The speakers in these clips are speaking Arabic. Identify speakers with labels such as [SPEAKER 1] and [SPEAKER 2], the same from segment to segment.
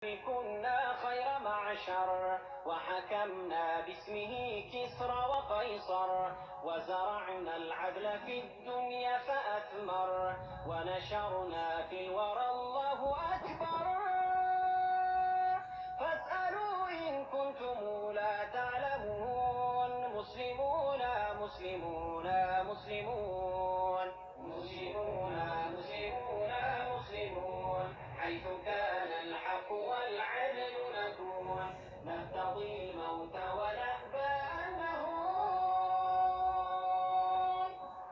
[SPEAKER 1] كنا خير معشر وحكمنا باسمه كسرى وقيصر وزرعنا العدل في الدنيا فأثمر ونشرنا في الورى الله أكبر. فاسألوا إن كنتم لا تعلمون. مسلمون مسلمون مسلمون مسلمون مسلمون مسلمون حيث كان الحق والعدل نكون نقتضي الموت ونأبى أن نهون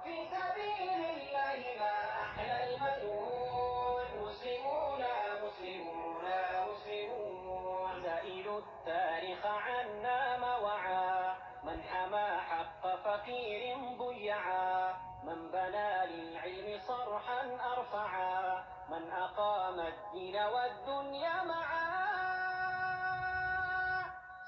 [SPEAKER 1] في سبيل الله ما أحلى المدون. مسلمون مسلمون مسلمون سئلوا التاريخ عنا ما وعى من حمى حق فقير ضيعا من بنى للعلم صرحا أرفعا من أقام الدين والدنيا معا.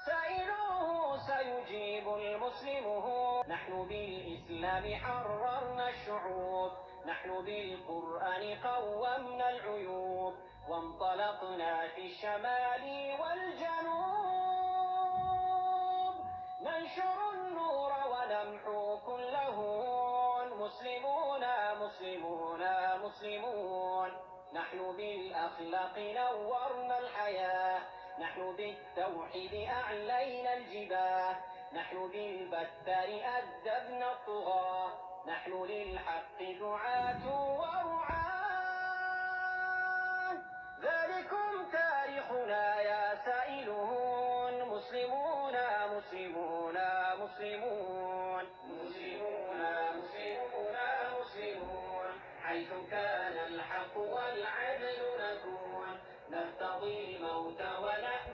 [SPEAKER 1] سائلوه سيجيب المسلمون. نحن بالإسلام حررنا الشعوب نحن بالقرآن قومنا العيوب وانطلقنا في الشمال والجنوب ننشر النور ونمحو كل هون. مسلمون مسلمون مسلمون نحن بالأخلاق نورنا الحياة نحن بالتوحيد أعلينا الجباه نحن بالبتار أدبنا الطغاة نحن للحق دعاة ورعاة.